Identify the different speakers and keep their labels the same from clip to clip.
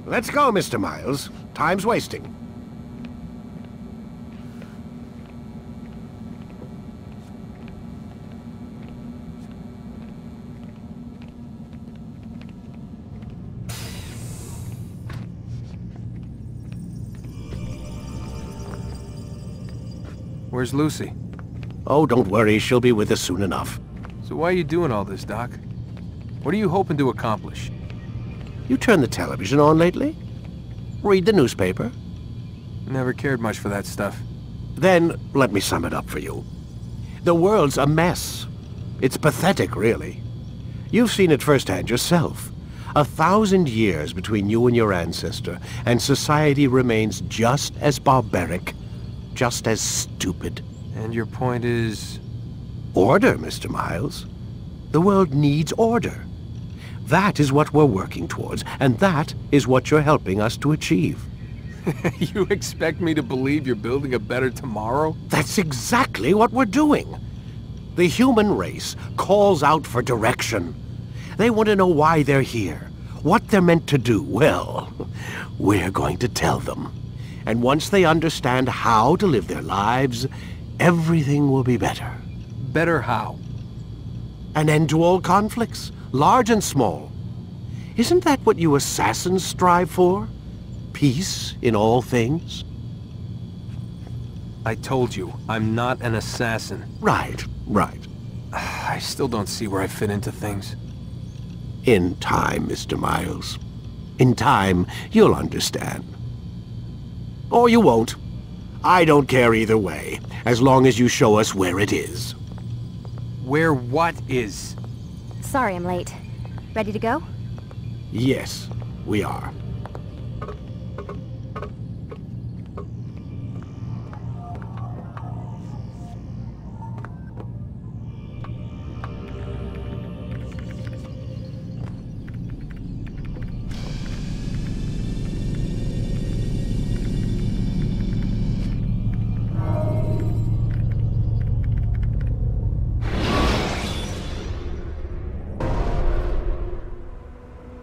Speaker 1: Let's go, Mr. Miles. Time's wasting.
Speaker 2: Where's Lucy?
Speaker 1: Oh, don't worry. She'll be with us soon enough.
Speaker 2: So why are you doing all this, Doc? What are you hoping to accomplish?
Speaker 1: You turned the television on lately? Read the newspaper?
Speaker 2: Never cared much for that stuff.
Speaker 1: Then, let me sum it up for you. The world's a mess. It's pathetic, really. You've seen it firsthand yourself. 1,000 years between you and your ancestor, and society remains just as barbaric, just as stupid.
Speaker 2: And your point is?
Speaker 1: Order, Mr. Miles. The world needs order. That is what we're working towards, and that is what you're helping us to achieve.
Speaker 2: You expect me to believe you're building a better tomorrow?
Speaker 1: That's exactly what we're doing. The human race calls out for direction. They want to know why they're here, what they're meant to do. Well, we're going to tell them. And once they understand how to live their lives, everything will be better.
Speaker 2: Better how?
Speaker 1: An end to all conflicts, large and small. Isn't that what you assassins strive for? Peace in all things?
Speaker 2: I told you, I'm not an assassin.
Speaker 1: Right, right.
Speaker 2: I still don't see where I fit into things.
Speaker 1: In time, Mr. Miles. In time, you'll understand. Or you won't. I don't care either way, as long as you show us where it is.
Speaker 2: Where what is?
Speaker 3: Sorry I'm late. Ready to go?
Speaker 1: Yes, we are.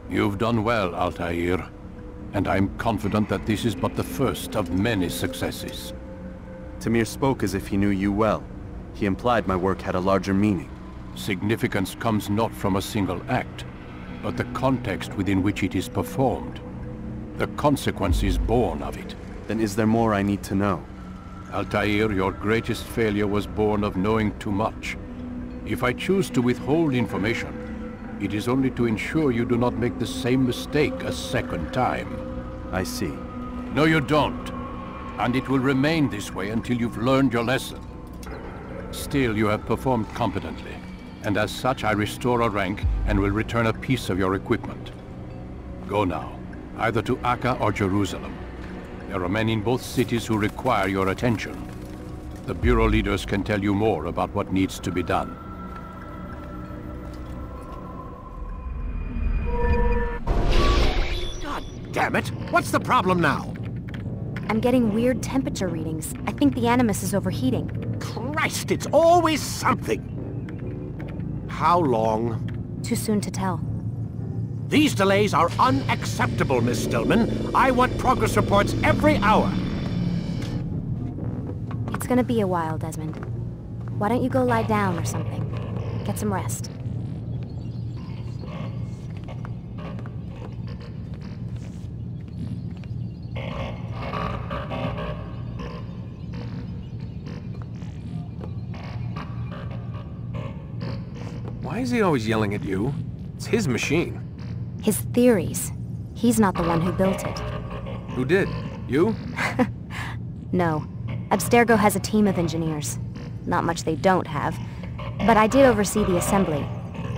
Speaker 4: You've done well, Altair, and I'm confident that this is but the first of many successes.
Speaker 5: Tamir spoke as if he knew you well. He implied my work had a larger meaning.
Speaker 4: Significance comes not from a single act, but the context within which it is performed. The consequences born of it.
Speaker 5: Then is there more I need to know?
Speaker 4: Altair, your greatest failure was born of knowing too much. If I choose to withhold information, it is only to ensure you do not make the same mistake a second time.
Speaker 5: I see.
Speaker 4: No, you don't. And it will remain this way until you've learned your lesson. Still, you have performed competently, and as such I restore a rank and will return a piece of your equipment. Go now, either to Akka or Jerusalem. There are men in both cities who require your attention. The Bureau leaders can tell you more about what needs to be done.
Speaker 1: Damn it! What's the problem now?
Speaker 3: I'm getting weird temperature readings. I think the Animus is overheating.
Speaker 1: Christ, it's always something! How long?
Speaker 3: Too soon to tell.
Speaker 1: These delays are unacceptable, Miss Stillman. I want progress reports every hour.
Speaker 3: It's gonna be a while, Desmond. Why don't you go lie down or something? Get some rest.
Speaker 2: Why is he always yelling at you? It's his machine.
Speaker 3: His theories. He's not the one who built it.
Speaker 2: Who did? You?
Speaker 3: No. Abstergo has a team of engineers. Not much they don't have. But I did oversee the assembly.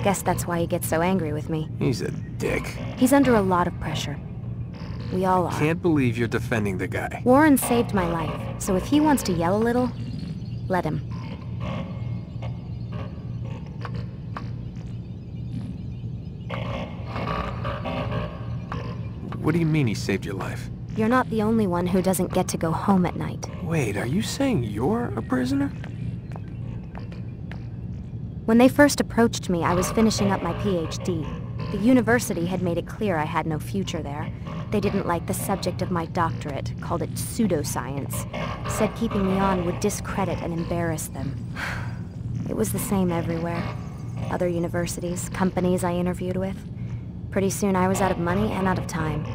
Speaker 3: Guess that's why he gets so angry with me.
Speaker 2: He's a dick.
Speaker 3: He's under a lot of pressure. We all are.
Speaker 2: Can't believe you're defending the guy.
Speaker 3: Warren saved my life, so if he wants to yell a little, let him.
Speaker 2: What do you mean he saved your life?
Speaker 3: You're not the only one who doesn't get to go home at night.
Speaker 2: Wait, are you saying you're a prisoner?
Speaker 3: When they first approached me, I was finishing up my PhD. The university had made it clear I had no future there. They didn't like the subject of my doctorate, called it pseudoscience. Said keeping me on would discredit and embarrass them. It was the same everywhere. Other universities, companies I interviewed with. Pretty soon I was out of money and out of time.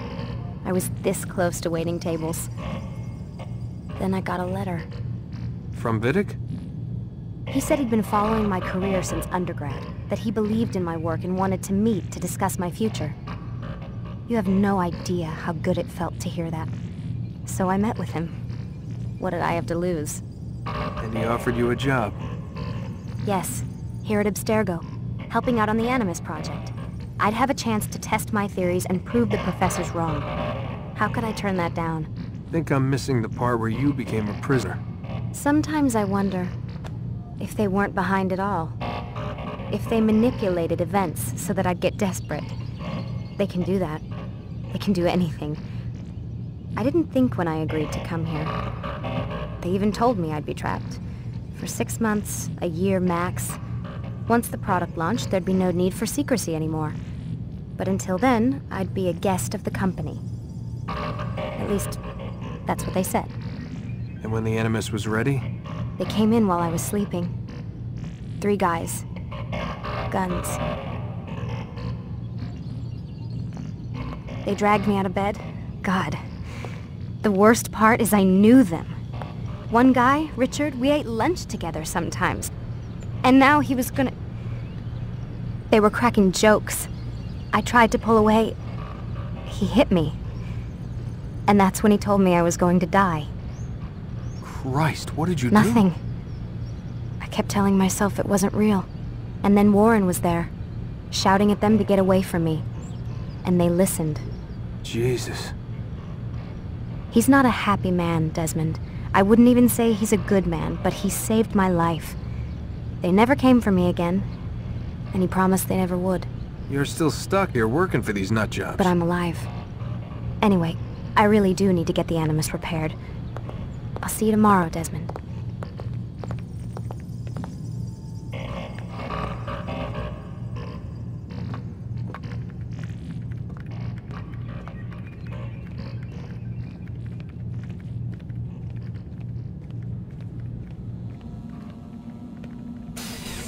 Speaker 3: I was this close to waiting tables. Then I got a letter.
Speaker 2: From Vidic?
Speaker 3: He said he'd been following my career since undergrad, that he believed in my work and wanted to meet to discuss my future. You have no idea how good it felt to hear that. So I met with him. What did I have to lose?
Speaker 2: And he offered you a job.
Speaker 3: Yes, here at Abstergo, helping out on the Animus project. I'd have a chance to test my theories and prove the professors wrong. How could I turn that down?
Speaker 2: Think I'm missing the part where you became a prisoner.
Speaker 3: Sometimes I wonder if they weren't behind it all. If they manipulated events so that I'd get desperate. They can do that. They can do anything. I didn't think when I agreed to come here. They even told me I'd be trapped. For 6 months, a year max. Once the product launched, there'd be no need for secrecy anymore. But until then, I'd be a guest of the company. At least, that's what they said.
Speaker 2: And when the Animus was ready?
Speaker 3: They came in while I was sleeping. 3 guys. Guns. They dragged me out of bed. God. The worst part is I knew them. One guy, Richard, we ate lunch together sometimes. And now he was gonna... They were cracking jokes. I tried to pull away. He hit me. And that's when he told me I was going to die.
Speaker 2: Christ, what did you do?
Speaker 3: Nothing. I kept telling myself it wasn't real. And then Warren was there, shouting at them to get away from me. And they listened.
Speaker 2: Jesus.
Speaker 3: He's not a happy man, Desmond. I wouldn't even say he's a good man, but he saved my life. They never came for me again, and he promised they never would.
Speaker 2: You're still stuck here working for these nut jobs.
Speaker 3: But I'm alive. Anyway, I really do need to get the Animus repaired. I'll see you tomorrow, Desmond.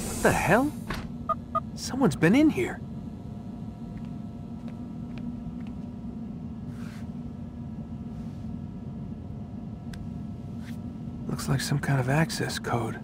Speaker 2: What the hell? Someone's been in here. Looks like some kind of access code.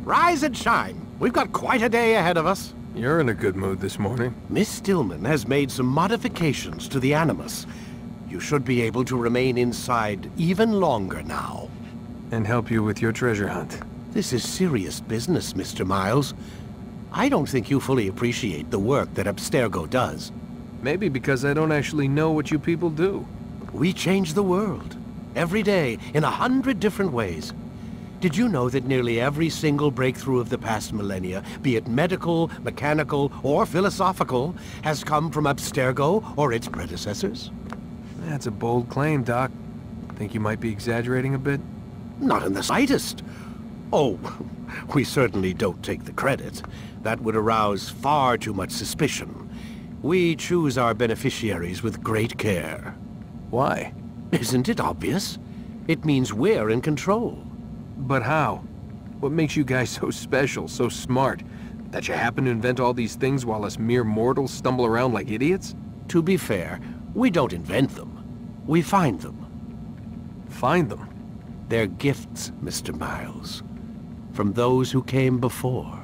Speaker 1: Rise and shine. We've got quite a day ahead of us.
Speaker 2: You're in a good mood this morning.
Speaker 1: Miss Stillman has made some modifications to the Animus. You should be able to remain inside even longer now.
Speaker 2: And help you with your treasure hunt.
Speaker 1: This is serious business, Mr. Miles. I don't think you fully appreciate the work that Abstergo does.
Speaker 2: Maybe because I don't actually know what you people do.
Speaker 1: We change the world, every day, in 100 different ways. Did you know that nearly every single breakthrough of the past millennia, be it medical, mechanical, or philosophical, has come from Abstergo or its predecessors?
Speaker 2: That's a bold claim, Doc. Think you might be exaggerating a bit?
Speaker 1: Not in the slightest. Oh, we certainly don't take the credit. That would arouse far too much suspicion. We choose our beneficiaries with great care.
Speaker 2: Why?
Speaker 1: Isn't it obvious? It means we're in control.
Speaker 2: But how? What makes you guys so special, so smart? That you happen to invent all these things while us mere mortals stumble around like idiots?
Speaker 1: To be fair, we don't invent them. We find them.
Speaker 2: Find them?
Speaker 1: They're gifts, Mr. Miles, from those who came before.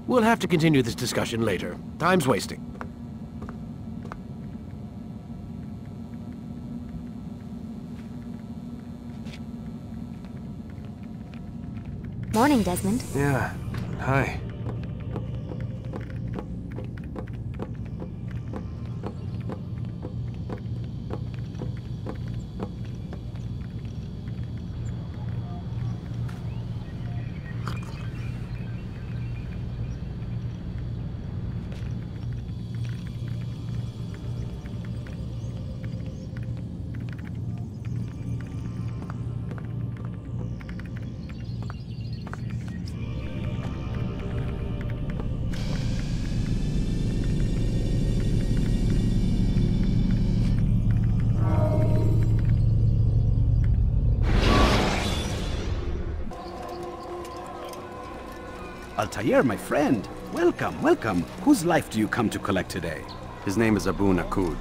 Speaker 1: We'll have to continue this discussion later. Time's wasting.
Speaker 3: Morning, Desmond.
Speaker 2: Yeah. Hi.
Speaker 6: Altair, my friend. Welcome, welcome. Whose life do you come to collect today?
Speaker 5: His name is Abu Nakud.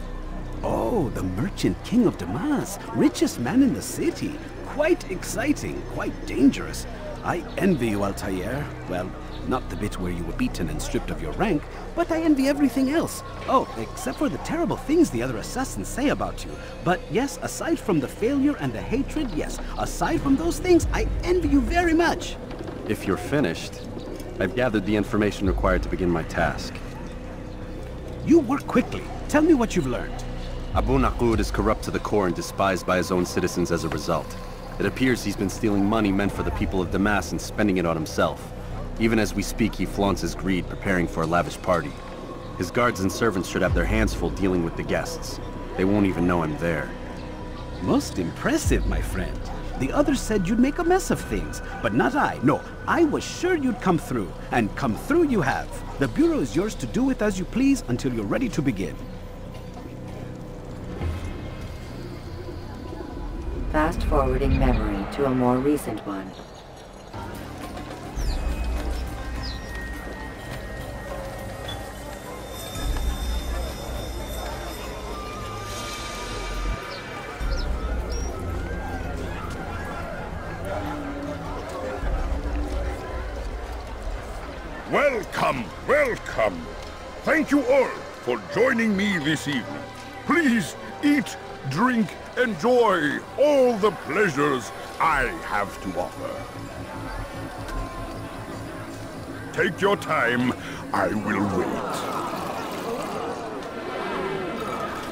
Speaker 6: Oh, the merchant king of Damas. Richest man in the city. Quite exciting, quite dangerous. I envy you, Altair. Well, not the bit where you were beaten and stripped of your rank, but I envy everything else. Oh, except for the terrible things the other assassins say about you. But yes, aside from the failure and the hatred, yes, aside from those things, I envy you very much.
Speaker 5: If you're finished, I've gathered the information required to begin my task.
Speaker 6: You work quickly. Tell me what you've learned.
Speaker 5: Abu Nakud is corrupt to the core and despised by his own citizens as a result. It appears he's been stealing money meant for the people of Damas and spending it on himself. Even as we speak, he flaunts his greed, preparing for a lavish party. His guards and servants should have their hands full dealing with the guests. They won't even know I'm there.
Speaker 6: Most impressive, my friend. The others said you'd make a mess of things, but not I. No, I was sure you'd come through, and come through you have. The Bureau is yours to do with as you please until you're ready to begin.
Speaker 7: Fast-forwarding memory to a more recent one.
Speaker 8: Welcome, welcome. Thank you all for joining me this evening. Please eat, drink, enjoy all the pleasures I have to offer. Take your time, I will wait.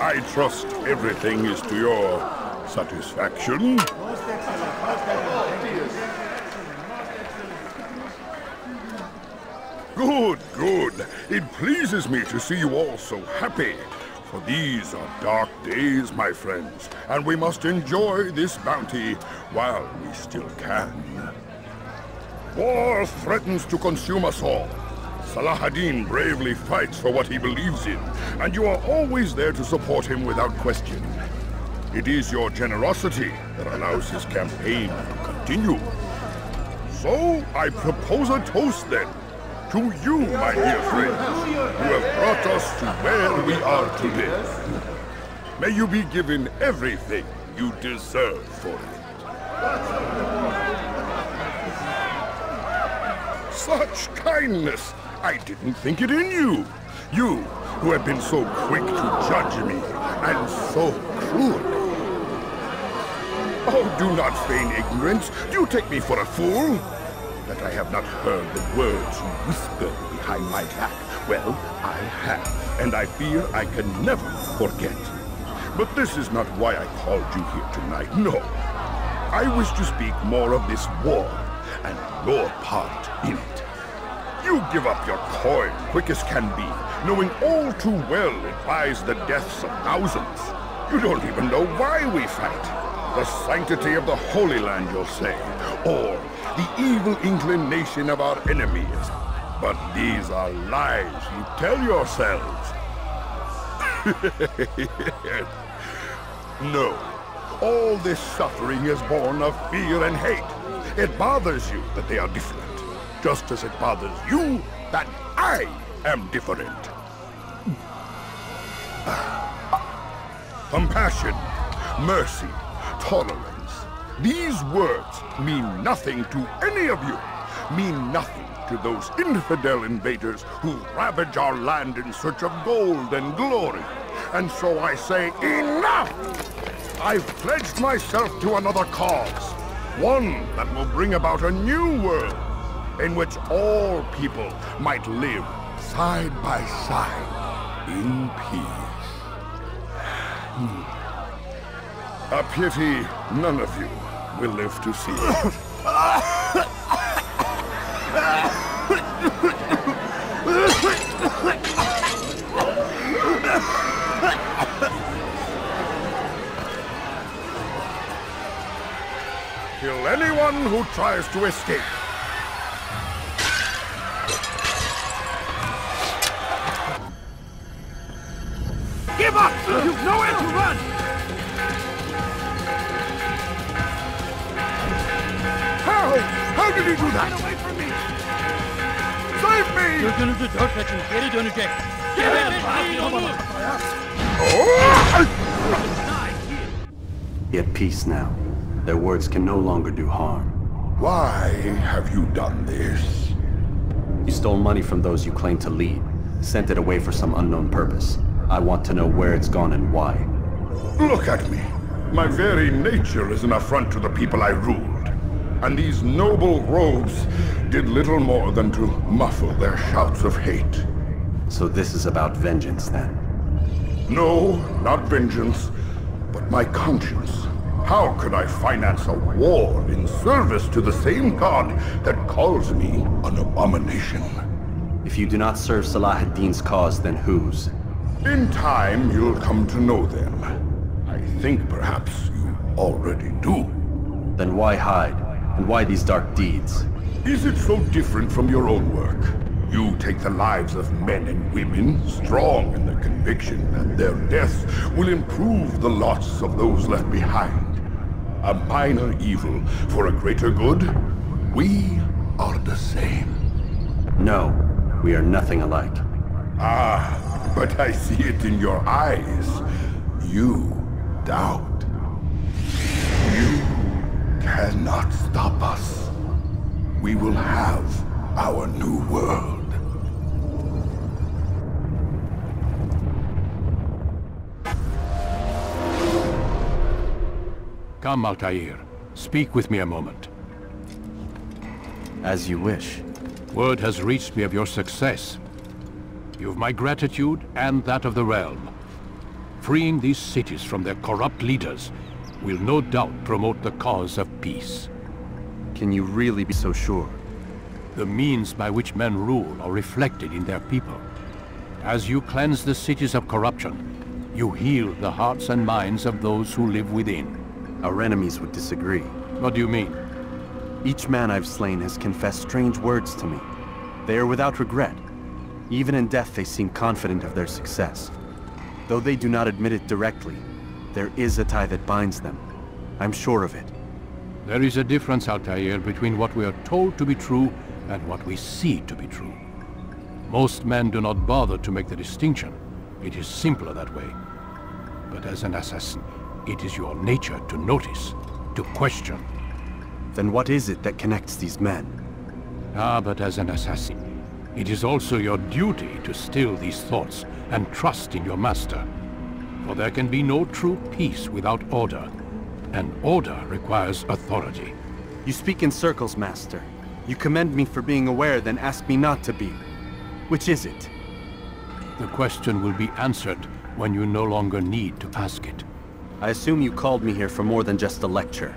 Speaker 8: I trust everything is to your satisfaction. Good, good. It pleases me to see you all so happy. For these are dark days, my friends, and we must enjoy this bounty while we still can. War threatens to consume us all. Salah ad-Din bravely fights for what he believes in, and you are always there to support him without question. It is your generosity that allows his campaign to continue. So, I propose a toast then. To you, my dear friends, who have brought us to where we are today. May you be given everything you deserve for it. Such kindness! I didn't think it in you. You, who have been so quick to judge me, and so cruel. Oh, do not feign ignorance. Do you take me for a fool? that I have not heard the words you whispered behind my back. Well, I have, and I fear I can never forget. But this is not why I called you here tonight, no. I wish to speak more of this war, and your part in it. You give up your coin quick as can be, knowing all too well it buys the deaths of thousands. You don't even know why we fight. The sanctity of the Holy Land, you'll say, or the evil inclination of our enemies. But these are lies you tell yourselves. No, all this suffering is born of fear and hate. It bothers you that they are different, just as it bothers you that I am different. Compassion, mercy, tolerance. These words mean nothing to any of you. Mean nothing to those infidel invaders who ravage our land in search of gold and glory. And so I say, enough! I've pledged myself to another cause. One that will bring about a new world in which all people might live side by side in peace. A pity none of you will live to see it. Kill anyone who tries to escape.
Speaker 1: Give up! You've nowhere to run!
Speaker 8: How? How did he do that?
Speaker 1: Get away from me!
Speaker 8: Save me!
Speaker 9: gözünüzü dört açın, geri dönecek.
Speaker 5: Be at peace now. Their words can no longer do harm.
Speaker 8: Why have you done this?
Speaker 5: You stole money from those you claim to lead, sent it away for some unknown purpose. I want to know where it's gone and why.
Speaker 8: Look at me. My very nature is an affront to the people I ruled. And these noble robes did little more than to muffle their shouts of hate.
Speaker 5: So this is about vengeance, then?
Speaker 8: No, not vengeance, but my conscience. How could I finance a war in service to the same god that calls me an abomination?
Speaker 5: If you do not serve Salah ad-Din's cause, then whose?
Speaker 8: In time, you'll come to know them. I think perhaps you already do.
Speaker 5: Then why hide? And why these dark deeds?
Speaker 8: Is it so different from your own work? You take the lives of men and women, strong in the conviction that their deaths will improve the lots of those left behind. A minor evil for a greater good? We are the same.
Speaker 5: No, we are nothing alike.
Speaker 8: Ah, but I see it in your eyes. You doubt. You cannot stop us. We will have our new world.
Speaker 4: Come, Altair. Speak with me a moment.
Speaker 5: As you wish.
Speaker 4: Word has reached me of your success. You've my gratitude and that of the realm. Freeing these cities from their corrupt leaders will no doubt promote the cause of peace.
Speaker 5: Can you really be so sure?
Speaker 4: The means by which men rule are reflected in their people. As you cleanse the cities of corruption, you heal the hearts and minds of those who live within.
Speaker 5: Our enemies would disagree.
Speaker 4: What do you mean?
Speaker 5: Each man I've slain has confessed strange words to me. They are without regret. Even in death they seem confident of their success. Though they do not admit it directly, there is a tie that binds them. I'm sure of it.
Speaker 4: There is a difference, Altair, between what we are told to be true and what we see to be true. Most men do not bother to make the distinction. It is simpler that way. But as an assassin, it is your nature to notice, to question.
Speaker 5: Then what is it that connects these men?
Speaker 4: Ah, but as an assassin, it is also your duty to still these thoughts and trust in your master. For there can be no true peace without order, and order requires authority.
Speaker 5: You speak in circles, Master. You commend me for being aware, then ask me not to be. Which is it?
Speaker 4: The question will be answered when you no longer need to ask it.
Speaker 5: I assume you called me here for more than just a lecture.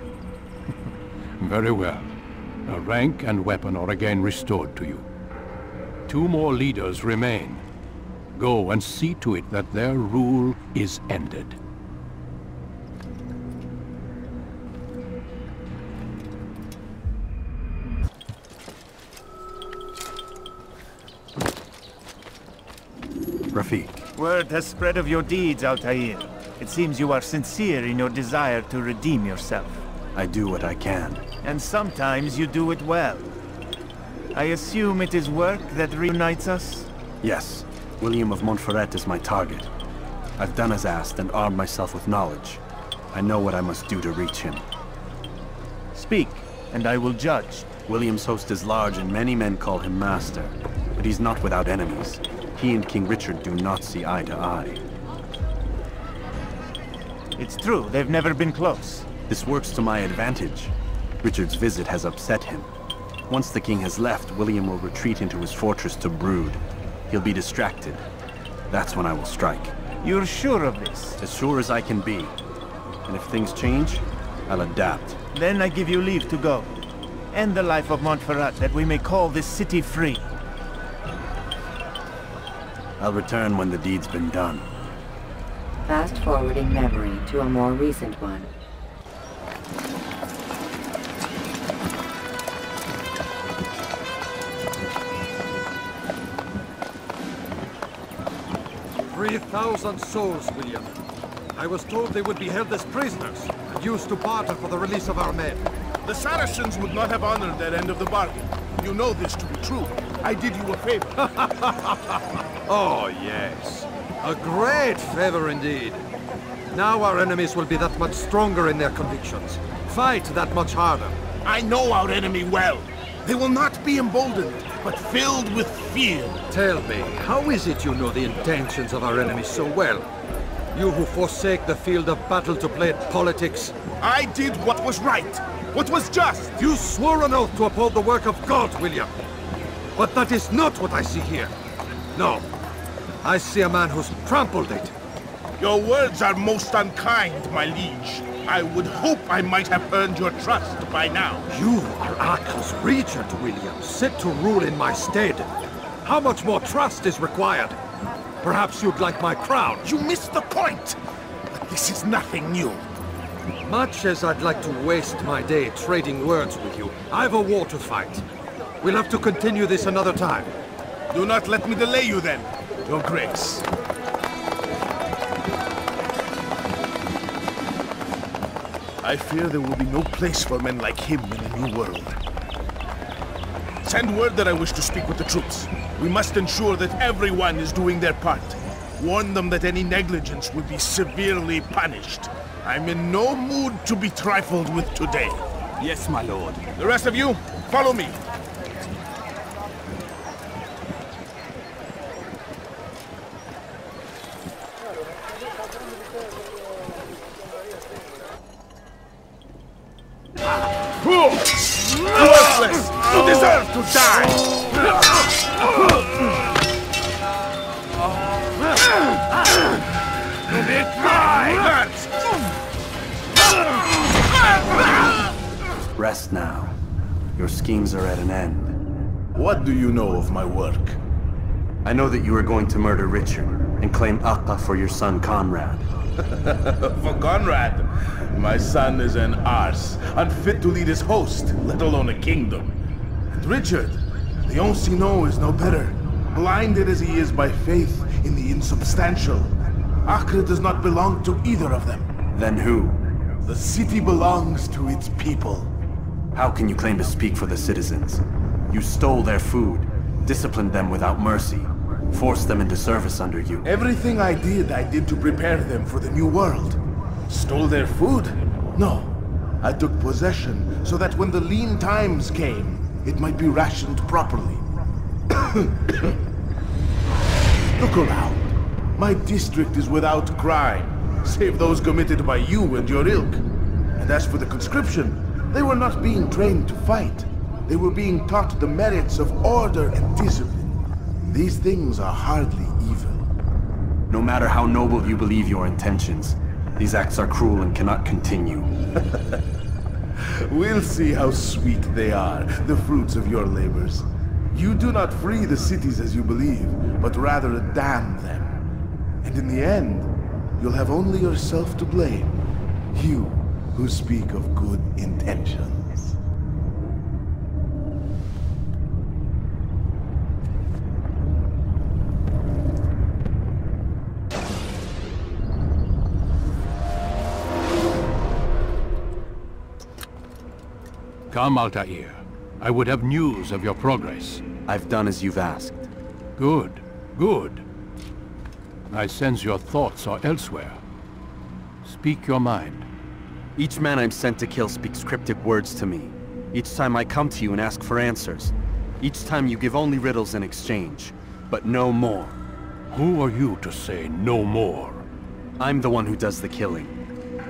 Speaker 4: Very well. A rank and weapon are again restored to you. 2 more leaders remain. Go and see to it that their rule is ended.
Speaker 5: Rafiq.
Speaker 10: Word has spread of your deeds, Altair. It seems you are sincere in your desire to redeem yourself.
Speaker 5: I do what I can.
Speaker 10: And sometimes you do it well. I assume it is work that reunites us?
Speaker 5: Yes. William of Montferrat is my target. I've done as asked and armed myself with knowledge. I know what I must do to reach him.
Speaker 10: Speak, and I will judge.
Speaker 5: William's host is large and many men call him master. But he's not without enemies. He and King Richard do not see eye to eye.
Speaker 10: It's true, they've never been close.
Speaker 5: This works to my advantage. Richard's visit has upset him. Once the king has left, William will retreat into his fortress to brood. He'll be distracted. That's when I will strike.
Speaker 10: You're sure of this?
Speaker 5: As sure as I can be. And if things change, I'll adapt.
Speaker 10: Then I give you leave to go. End the life of Montferrat, that we may call this city free.
Speaker 5: I'll return when the deed's been done.
Speaker 7: Fast-forwarding memory to a more recent one.
Speaker 11: "3,000 souls, William. I was told they would be held as prisoners and used to barter for the release of our men."
Speaker 8: The Saracens would not have honored their end of the bargain. You know this to be true. I did you a favor.
Speaker 11: Oh, yes. A great favor indeed. Now our enemies will be that much stronger in their convictions. Fight that much harder.
Speaker 8: I know our enemy well. They will not be emboldened, but filled with fear.
Speaker 11: Tell me, how is it you know the intentions of our enemies so well? You who forsake the field of battle to play at politics.
Speaker 8: I did what was right, what was just.
Speaker 11: You swore an oath to uphold the work of God, William. But that is not what I see here. No. I see a man who's trampled it.
Speaker 8: Your words are most unkind, my liege. I would hope I might have earned your trust by now.
Speaker 11: You are Arkell's regent, William, set to rule in my stead. How much more trust is required? Perhaps you'd like my crown.
Speaker 8: You missed the point! But this is nothing new.
Speaker 11: Much as I'd like to waste my day trading words with you, I've a war to fight. We'll have to continue this another time.
Speaker 8: Do not let me delay you then, Your Grace. I fear there will be no place for men like him in the New World. Send word that I wish to speak with the troops. We must ensure that everyone is doing their part. Warn them that any negligence will be severely punished. I'm in no mood to be trifled with today.
Speaker 6: Yes, my lord.
Speaker 8: The rest of you, follow me. Worthless! You deserve to die!
Speaker 5: Rest now. Your schemes are at an end.
Speaker 8: What do you know of my work?
Speaker 5: I know that you are going to murder Richard and claim Akka for your son Conrad.
Speaker 8: For Conrad? My son is an arse, unfit to lead his host, let alone a kingdom. And Richard, the Oncino is no better, blinded as he is by faith in the insubstantial. Acre does not belong to either of them.
Speaker 5: Then who?
Speaker 8: The city belongs to its people.
Speaker 5: How can you claim to speak for the citizens? You stole their food, disciplined them without mercy, forced them into service under you.
Speaker 8: Everything I did to prepare them for the new world. Stole their food? No. I took possession so that when the lean times came, it might be rationed properly. Look around. My district is without crime, save those committed by you and your ilk. And as for the conscription, they were not being trained to fight.
Speaker 12: They were being taught the merits of order and discipline. These things are hardly evil.
Speaker 5: No matter how noble you believe your intentions, these acts are cruel and cannot continue.
Speaker 12: We'll see how sweet they are, the fruits of your labors. You do not free the cities as you believe, but rather damn them. And in the end, you'll have only yourself to blame. You who speak of good intentions.
Speaker 4: Come, Altair. I would have news of your progress.
Speaker 5: I've done as you've asked.
Speaker 4: Good, good. I sense your thoughts are elsewhere. Speak your mind.
Speaker 5: Each man I'm sent to kill speaks cryptic words to me. Each time I come to you and ask for answers. Each time you give only riddles in exchange, but no more.
Speaker 4: Who are you to say no more?
Speaker 5: I'm the one who does the killing.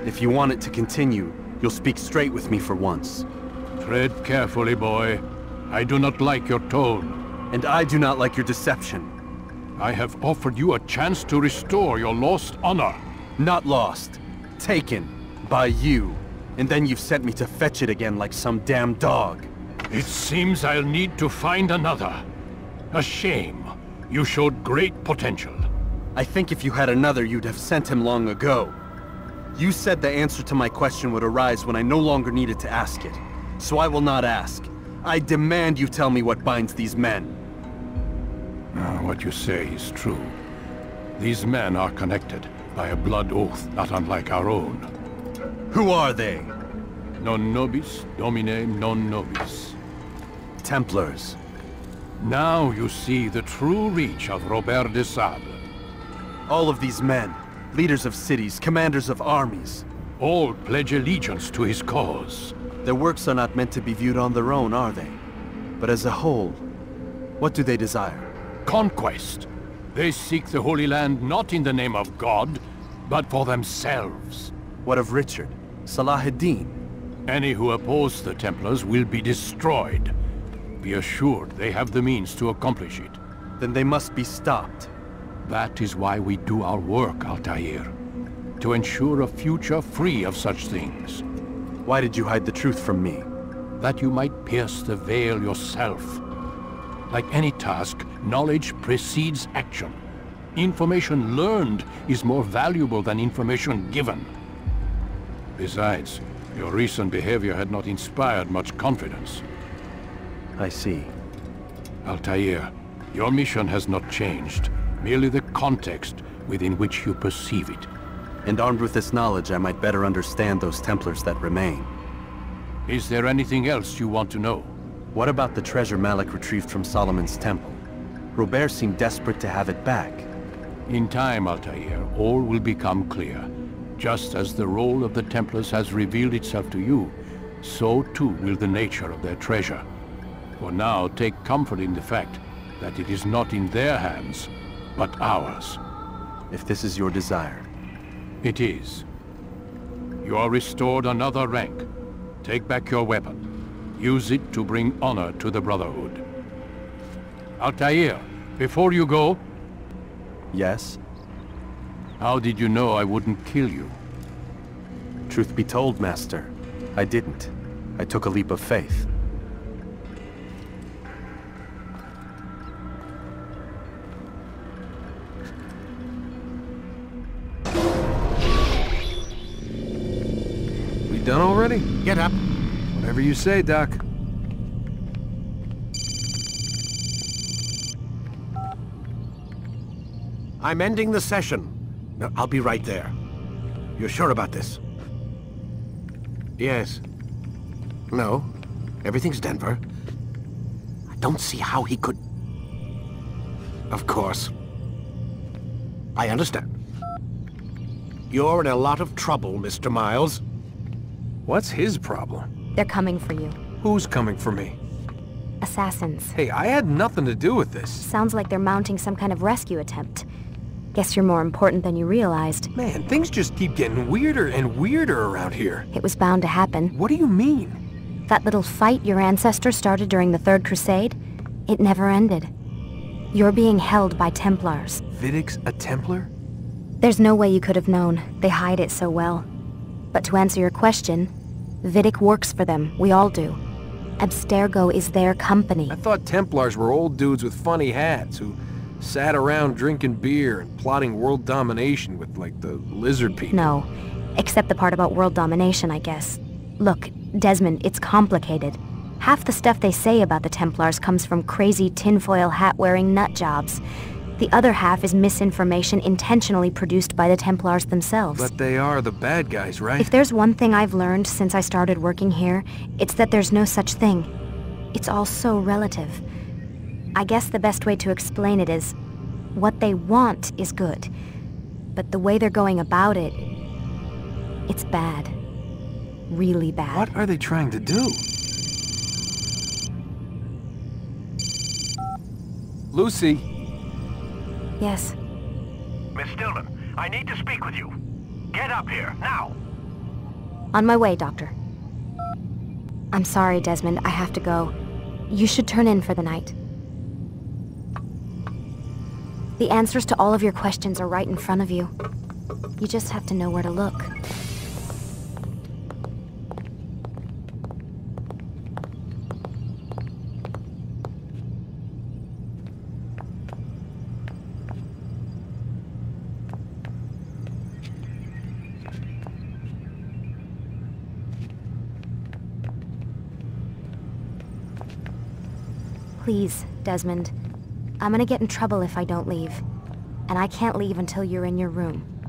Speaker 5: If you want it to continue, you'll speak straight with me for once.
Speaker 4: Tread carefully, boy. I do not like your tone.
Speaker 5: And I do not like your deception.
Speaker 4: I have offered you a chance to restore your lost honor.
Speaker 5: Not lost. Taken. By you. And then you've sent me to fetch it again like some damn dog.
Speaker 4: It seems I'll need to find another. A shame. You showed great potential.
Speaker 5: I think if you had another, you'd have sent him long ago. You said the answer to my question would arise when I no longer needed to ask it. So I will not ask. I demand you tell me what binds these men.
Speaker 4: What you say is true. These men are connected by a blood oath not unlike our own.
Speaker 5: Who are they?
Speaker 4: Non nobis, domine non nobis.
Speaker 5: Templars.
Speaker 4: Now you see the true reach of Robert de Sable.
Speaker 5: All of these men, leaders of cities, commanders of armies.
Speaker 4: All pledge allegiance to his cause.
Speaker 5: Their works are not meant to be viewed on their own, are they? But as a whole, what do they desire?
Speaker 4: Conquest. They seek the Holy Land not in the name of God, but for themselves.
Speaker 5: What of Richard? Salah ad-Din?
Speaker 4: Any who oppose the Templars will be destroyed. Be assured they have the means to accomplish it.
Speaker 5: Then they must be stopped.
Speaker 4: That is why we do our work, Altair. To ensure a future free of such things.
Speaker 5: Why did you hide the truth from me?
Speaker 4: That you might pierce the veil yourself. Like any task, knowledge precedes action. Information learned is more valuable than information given. Besides, your recent behavior had not inspired much confidence.
Speaker 5: I see.
Speaker 4: Altair, your mission has not changed. Merely the context within which you perceive it.
Speaker 5: And armed with this knowledge, I might better understand those Templars that remain.
Speaker 4: Is there anything else you want to know?
Speaker 5: What about the treasure Malik retrieved from Solomon's temple? Robert seemed desperate to have it back.
Speaker 4: In time, Altair, all will become clear. Just as the role of the Templars has revealed itself to you, so too will the nature of their treasure. For now, take comfort in the fact that it is not in their hands, but ours.
Speaker 5: If this is your desire.
Speaker 4: It is. You are restored another rank. Take back your weapon. Use it to bring honor to the Brotherhood. Altair, before you go...
Speaker 5: Yes?
Speaker 4: How did you know I wouldn't kill you?
Speaker 5: Truth be told, Master, I didn't. I took a leap of faith.
Speaker 2: We done already?
Speaker 1: Get up.
Speaker 2: Whatever you say, Doc.
Speaker 1: I'm ending the session. No, I'll be right there. You're sure about this? Yes. No. Everything's Denver. I don't see how he could... Of course. I understand. You're in a lot of trouble, Mr. Miles.
Speaker 2: What's his problem?
Speaker 3: They're coming for you.
Speaker 2: Who's coming for me?
Speaker 3: Assassins.
Speaker 2: Hey, I had nothing to do with this.
Speaker 3: Sounds like they're mounting some kind of rescue attempt. Guess you're more important than you realized.
Speaker 2: Man, things just keep getting weirder and weirder around here.
Speaker 3: It was bound to happen.
Speaker 2: What do you mean?
Speaker 3: That little fight your ancestors started during the Third Crusade, it never ended. You're being held by Templars.
Speaker 2: Vidic's a Templar?
Speaker 3: There's no way you could have known. They hide it so well. But to answer your question, Vidic works for them. We all do. Abstergo is their company.
Speaker 2: I thought Templars were old dudes with funny hats who sat around drinking beer and plotting world domination with, like, the lizard people.
Speaker 3: No. Except the part about world domination, I guess. Look, Desmond, it's complicated. Half the stuff they say about the Templars comes from crazy tinfoil hat-wearing nutjobs. The other half is misinformation intentionally produced by the Templars themselves.
Speaker 2: But they are the bad guys, right?
Speaker 3: If there's one thing I've learned since I started working here, it's that there's no such thing. It's all so relative. I guess the best way to explain it is, what they want is good. But the way they're going about it, it's bad. Really bad.
Speaker 2: What are they trying to do? Lucy?
Speaker 3: Yes.
Speaker 1: Miss Stillman, I need to speak with you. Get up here, now!
Speaker 3: On my way, Doctor. I'm sorry, Desmond. I have to go. You should turn in for the night. The answers to all of your questions are right in front of you. You just have to know where to look. Please, Desmond. I'm gonna get in trouble if I don't leave. And I can't leave until you're in your room.